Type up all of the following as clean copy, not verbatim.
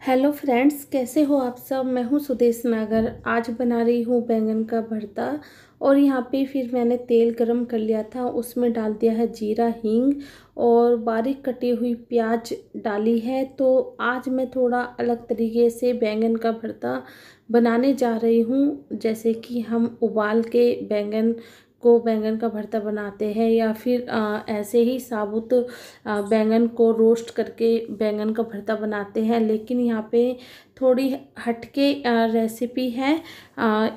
Hello friends, कैसे हो आप सब। मैं हूं सुदेश नागर। आज बना रही हूं बैंगन का भरता। और यहाँ पे फिर मैंने तेल गरम कर लिया था, उसमें डाल दिया है जीरा, हींग और बारीक कटी हुई प्याज डाली है। तो आज मैं थोड़ा अलग तरीके से बैंगन का भरता बनाने जा रही हूँ। जैसे कि हम उबाल के बैंगन का भरता बनाते हैं, या फिर ऐसे ही साबुत बैंगन को रोस्ट करके बैंगन का भरता बनाते हैं। लेकिन यहाँ पे थोड़ी हटके रेसिपी है।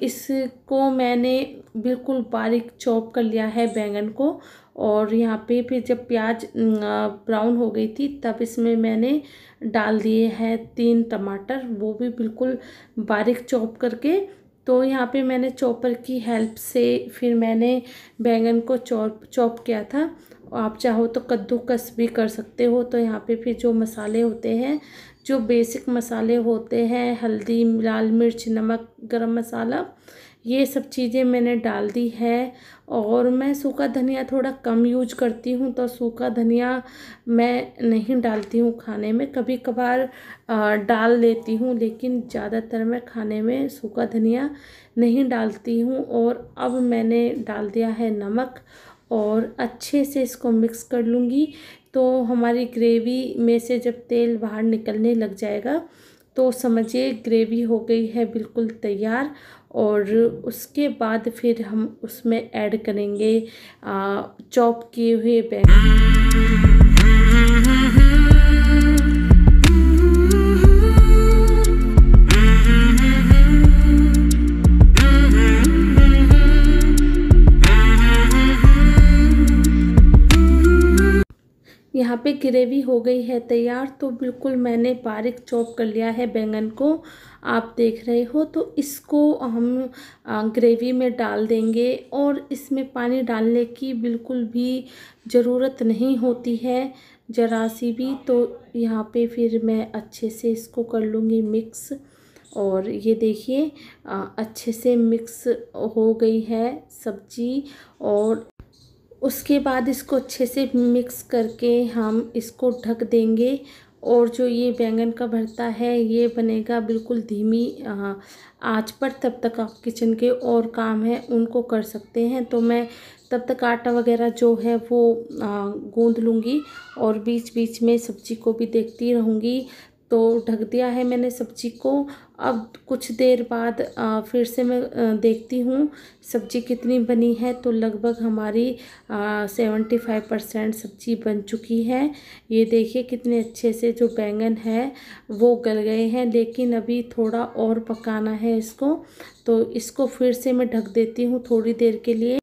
इसको मैंने बिल्कुल बारीक चॉप कर लिया है बैंगन को। और यहाँ पे फिर जब प्याज ब्राउन हो गई थी, तब इसमें मैंने डाल दिए हैं 3 टमाटर, वो भी बिल्कुल बारीक चॉप करके। तो यहाँ पे मैंने चॉपर की हेल्प से फिर मैंने बैंगन को चॉप किया था। आप चाहो तो कद्दूकस भी कर सकते हो। तो यहाँ पे फिर जो मसाले होते हैं, जो बेसिक मसाले होते हैं, हल्दी, लाल मिर्च, नमक, गरम मसाला, ये सब चीज़ें मैंने डाल दी है। और मैं सूखा धनिया थोड़ा कम यूज करती हूँ, तो सूखा धनिया मैं नहीं डालती हूँ खाने में। कभी कभार डाल लेती हूँ, लेकिन ज़्यादातर मैं खाने में सूखा धनिया नहीं डालती हूँ। और अब मैंने डाल दिया है नमक और अच्छे से इसको मिक्स कर लूँगी। तो हमारी ग्रेवी में से जब तेल बाहर निकलने लग जाएगा, तो समझिए ग्रेवी हो गई है बिल्कुल तैयार। और उसके बाद फिर हम उसमें ऐड करेंगे चॉप किए हुए बैंगन। यहाँ पे ग्रेवी हो गई है तैयार। तो बिल्कुल मैंने बारीक चॉप कर लिया है बैंगन को, आप देख रहे हो। तो इसको हम ग्रेवी में डाल देंगे। और इसमें पानी डालने की बिल्कुल भी ज़रूरत नहीं होती है, ज़रा सी भी। तो यहाँ पे फिर मैं अच्छे से इसको कर लूँगी मिक्स। और ये देखिए अच्छे से मिक्स हो गई है सब्जी। और उसके बाद इसको अच्छे से मिक्स करके हम इसको ढक देंगे। और जो ये बैंगन का भरता है, ये बनेगा बिल्कुल धीमी आंच पर। तब तक आप किचन के और काम हैं उनको कर सकते हैं। तो मैं तब तक आटा वगैरह जो है वो गूंद लूँगी, और बीच बीच में सब्जी को भी देखती रहूँगी। तो ढक दिया है मैंने सब्जी को। अब कुछ देर बाद फिर से मैं देखती हूँ सब्जी कितनी बनी है। तो लगभग हमारी 75% सब्जी बन चुकी है। ये देखिए कितने अच्छे से जो बैंगन है वो गल गए हैं। लेकिन अभी थोड़ा और पकाना है इसको। तो इसको फिर से मैं ढक देती हूँ थोड़ी देर के लिए।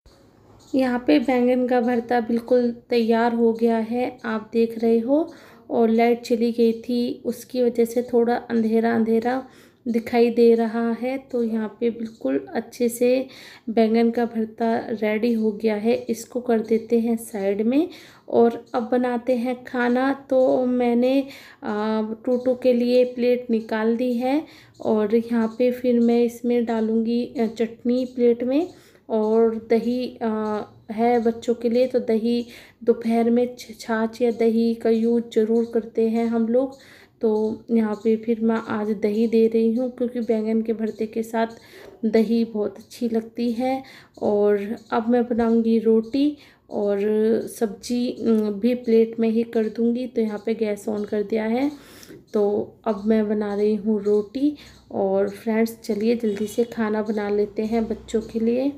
यहाँ पे बैंगन का भरता बिल्कुल तैयार हो गया है, आप देख रहे हो। और लाइट चली गई थी, उसकी वजह से थोड़ा अंधेरा अंधेरा दिखाई दे रहा है। तो यहाँ पे बिल्कुल अच्छे से बैंगन का भरता रेडी हो गया है। इसको कर देते हैं साइड में। और अब बनाते हैं खाना। तो मैंने टूटू के लिए प्लेट निकाल दी है। और यहाँ पे फिर मैं इसमें डालूँगी चटनी प्लेट में। और दही है बच्चों के लिए, तो दही दोपहर में छाछ या दही का यूज ज़रूर करते हैं हम लोग। तो यहाँ पे फिर मैं आज दही दे रही हूँ, क्योंकि बैंगन के भरते के साथ दही बहुत अच्छी लगती है। और अब मैं बनाऊँगी रोटी, और सब्जी भी प्लेट में ही कर दूँगी। तो यहाँ पे गैस ऑन कर दिया है। तो अब मैं बना रही हूँ रोटी। और फ्रेंड्स, चलिए जल्दी से खाना बना लेते हैं बच्चों के लिए।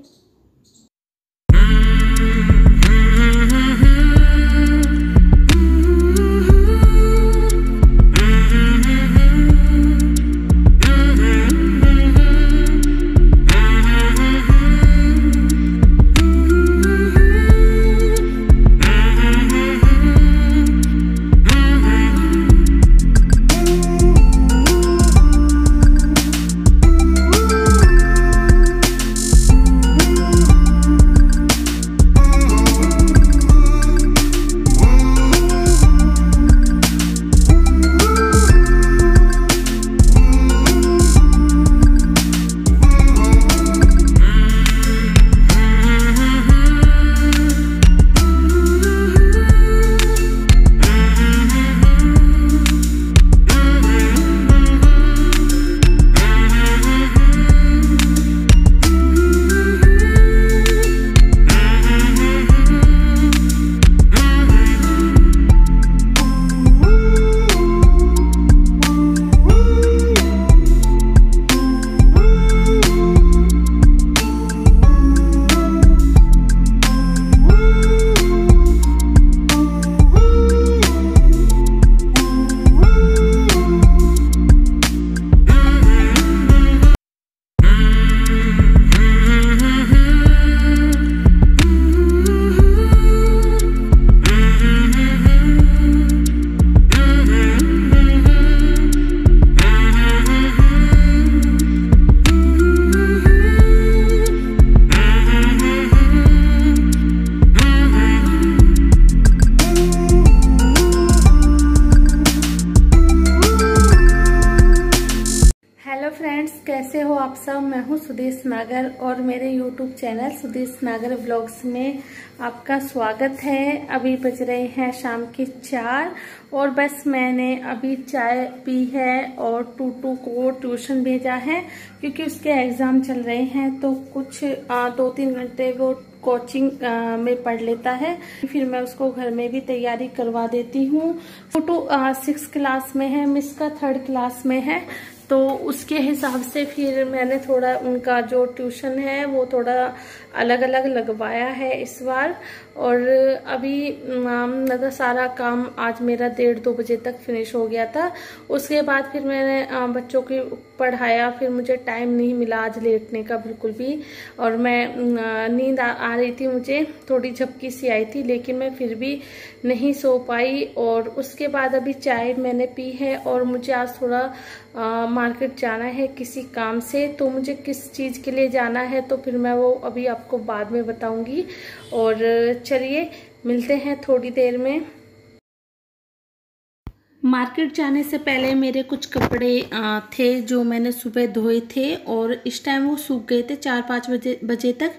कैसे हो आप सब। मैं हूँ सुदेश नागर और मेरे YouTube चैनल सुदेश नागर व्लॉग्स में आपका स्वागत है। अभी बज रहे हैं शाम के 4 और बस मैंने अभी चाय पी है और टूटू को ट्यूशन भेजा है क्योंकि उसके एग्ज़ाम चल रहे हैं, तो कुछ 2-3 घंटे वो कोचिंग में पढ़ लेता है, फिर मैं उसको घर में भी तैयारी करवा देती हूँ। टूटू 6 क्लास में है, मिस का 3rd क्लास में है, तो उसके हिसाब से फिर मैंने थोड़ा उनका जो ट्यूशन है वो थोड़ा अलग अलग लगवाया है इस बार। और अभी मतलब सारा काम आज मेरा 1:30-2 बजे तक फिनिश हो गया था। उसके बाद फिर मैंने बच्चों की पढ़ाया, फिर मुझे टाइम नहीं मिला आज लेटने का बिल्कुल भी, और मैं नींद आ रही थी, मुझे थोड़ी झपकी सी आई थी, लेकिन मैं फिर भी नहीं सो पाई। और उसके बाद अभी चाय मैंने पी है और मुझे आज थोड़ा मार्केट जाना है किसी काम से, तो मुझे किस चीज़ के लिए जाना है तो फिर मैं वो अभी आपको बाद में बताऊंगी। और चलिए मिलते हैं थोड़ी देर में। मार्केट जाने से पहले मेरे कुछ कपड़े थे जो मैंने सुबह धोए थे और इस टाइम वो सूख गए थे 4-5 बजे तक,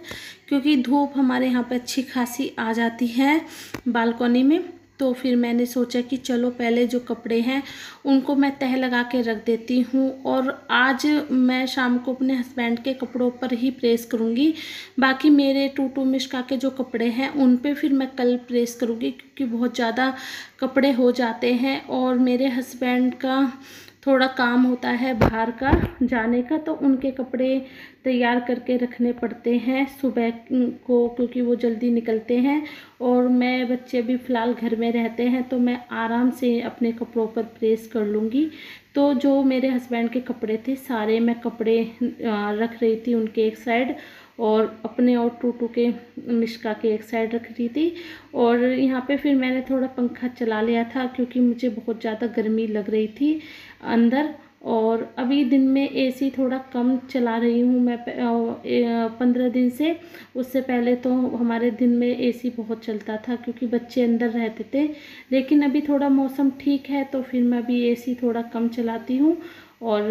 क्योंकि धूप हमारे यहाँ पे अच्छी खासी आ जाती है बालकनी में। तो फिर मैंने सोचा कि चलो पहले जो कपड़े हैं उनको मैं तह लगा के रख देती हूँ, और आज मैं शाम को अपने हस्बैंड के कपड़ों पर ही प्रेस करूँगी। बाकी मेरे टूटू मिश्का के जो कपड़े हैं उन पे फिर मैं कल प्रेस करूँगी, क्योंकि बहुत ज़्यादा कपड़े हो जाते हैं और मेरे हस्बैंड का थोड़ा काम होता है बाहर का जाने का, तो उनके कपड़े तैयार करके रखने पड़ते हैं सुबह को, क्योंकि वो जल्दी निकलते हैं और मैं बच्चे भी फ़िलहाल घर में रहते हैं, तो मैं आराम से अपने कपड़ों पर प्रेस कर लूँगी। तो जो मेरे हस्बैंड के कपड़े थे सारे मैं कपड़े रख रही थी उनके एक साइड, और अपने और टूटू के मिश्का के एक साइड रख रही थी। और यहाँ पे फिर मैंने थोड़ा पंखा चला लिया था क्योंकि मुझे बहुत ज़्यादा गर्मी लग रही थी अंदर। और अभी दिन में एसी थोड़ा कम चला रही हूँ मैं 15 दिन से। उससे पहले तो हमारे दिन में एसी बहुत चलता था क्योंकि बच्चे अंदर रहते थे, लेकिन अभी थोड़ा मौसम ठीक है तो फिर मैं अभी एसी थोड़ा कम चलाती हूँ और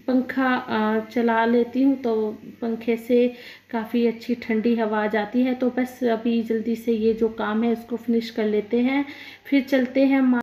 पंखा चला लेती हूँ, तो पंखे से काफ़ी अच्छी ठंडी हवा आ जाती है। तो बस अभी जल्दी से ये जो काम है उसको फिनिश कर लेते हैं, फिर चलते हैं।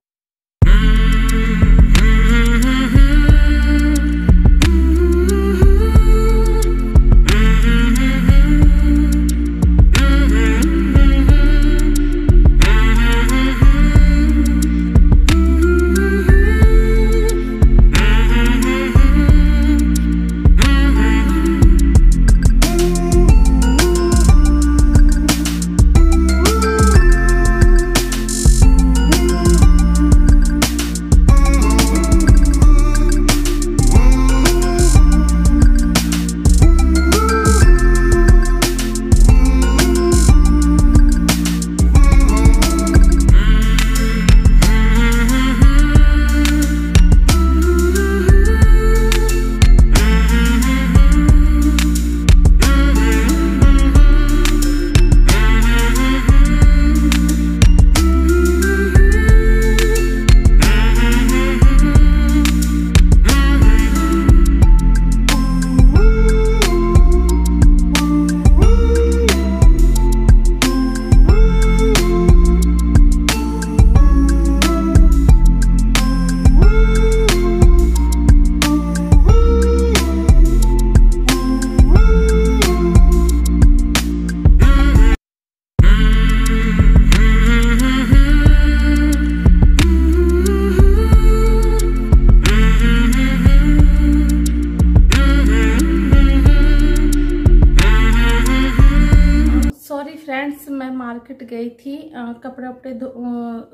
फ्रेंड्स, मैं मार्केट गई थी, कपड़े वपड़े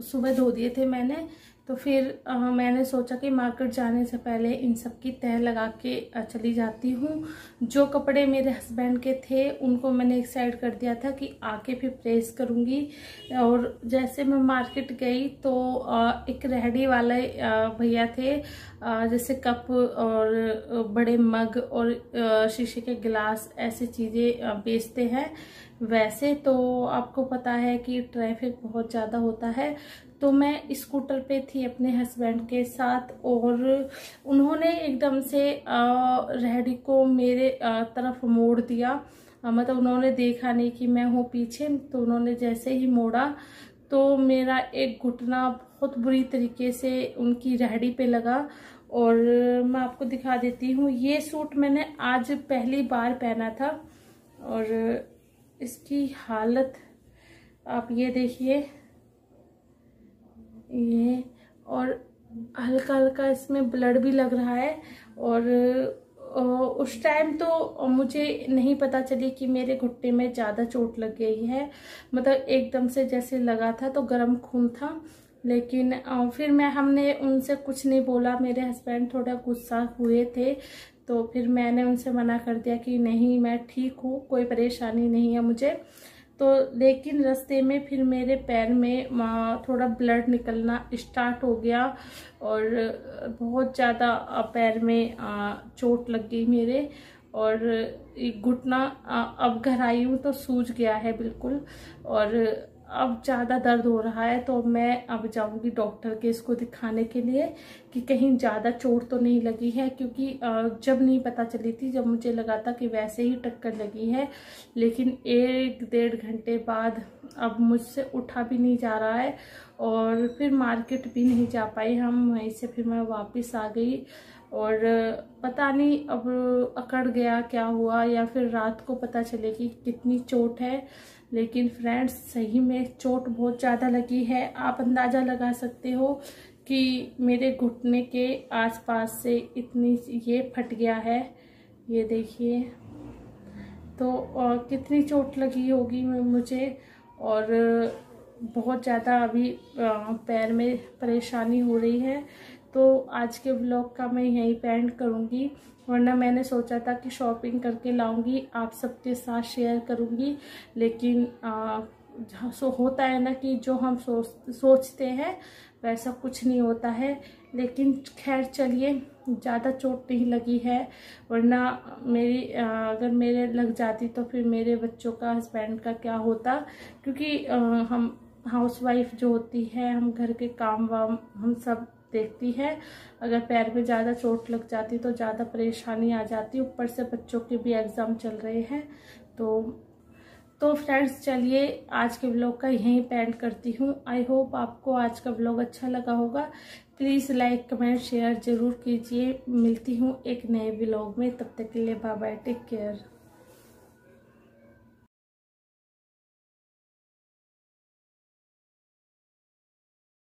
सुबह धो दिए थे मैंने, तो फिर मैंने सोचा कि मार्केट जाने से पहले इन सब की तह लगा के चली जाती हूँ। जो कपड़े मेरे हस्बैंड के थे उनको मैंने एक साइड कर दिया था कि आके फिर प्रेस करूँगी। और जैसे मैं मार्केट गई तो एक रेहड़ी वाले भैया थे, जैसे कप और बड़े मग और शीशे के गिलास ऐसी चीज़ें बेचते हैं। वैसे तो आपको पता है कि ट्रैफिक बहुत ज़्यादा होता है, तो मैं स्कूटर पे थी अपने हस्बैंड के साथ और उन्होंने एकदम से रेहड़ी को मेरे तरफ मोड़ दिया। मतलब उन्होंने देखा नहीं कि मैं हूँ पीछे, तो उन्होंने जैसे ही मोड़ा तो मेरा एक घुटना बहुत बुरी तरीके से उनकी रेहड़ी पे लगा। और मैं आपको दिखा देती हूँ, ये सूट मैंने आज पहली बार पहना था और इसकी हालत आप ये देखिए, ये और हल्का हल्का इसमें ब्लड भी लग रहा है। और उस टाइम तो मुझे नहीं पता चली कि मेरे घुटने में ज़्यादा चोट लग गई है। मतलब एकदम से जैसे लगा था तो गर्म खून था, लेकिन फिर हमने उनसे कुछ नहीं बोला। मेरे हस्बैंड थोड़ा गुस्सा हुए थे, तो फिर मैंने उनसे मना कर दिया कि नहीं मैं ठीक हूँ, कोई परेशानी नहीं है मुझे। तो लेकिन रास्ते में फिर मेरे पैर में थोड़ा ब्लड निकलना स्टार्ट हो गया और बहुत ज़्यादा पैर में चोट लग गई मेरे। और एक घुटना अब घर आई हूँ तो सूज गया है बिल्कुल, और अब ज़्यादा दर्द हो रहा है। तो मैं अब जाऊंगी डॉक्टर के इसको दिखाने के लिए कि कहीं ज़्यादा चोट तो नहीं लगी है, क्योंकि जब नहीं पता चली थी, जब मुझे लगा था कि वैसे ही टक्कर लगी है, लेकिन 1-1.5 घंटे बाद अब मुझसे उठा भी नहीं जा रहा है। और फिर मार्केट भी नहीं जा पाई हम, वहीं से फिर मैं वापस आ गई। और पता नहीं अब अकड़ गया क्या हुआ, या फिर रात को पता चलेगी कितनी चोट है। लेकिन फ्रेंड्स सही में चोट बहुत ज़्यादा लगी है। आप अंदाज़ा लगा सकते हो कि मेरे घुटने के आसपास से इतनी ये फट गया है, ये देखिए। तो कितनी चोट लगी होगी मुझे, और बहुत ज़्यादा अभी पैर में परेशानी हो रही है। तो आज के व्लॉग का मैं यहीं पे एंड करूँगी, वरना मैंने सोचा था कि शॉपिंग करके लाऊंगी, आप सबके साथ शेयर करूँगी। लेकिन होता है ना कि जो हम सोचते हैं वैसा कुछ नहीं होता है। लेकिन खैर चलिए, ज़्यादा चोट नहीं लगी है, वरना अगर मेरे लग जाती तो फिर मेरे बच्चों का, हस्बैंड का क्या होता। क्योंकि हम हाउसवाइफ जो होती है, हम घर के काम वाम हम सब देखती है। अगर पैर में ज़्यादा चोट लग जाती तो ज़्यादा परेशानी आ जाती, ऊपर से बच्चों के भी एग्ज़ाम चल रहे हैं। तो फ्रेंड्स चलिए, आज के व्लॉग का यहीं पे एंड करती हूँ। आई होप आपको आज का व्लॉग अच्छा लगा होगा। प्लीज़ लाइक कमेंट शेयर ज़रूर कीजिए। मिलती हूँ एक नए व्लॉग में, तब तक के लिए बाय बाय, टेक केयर।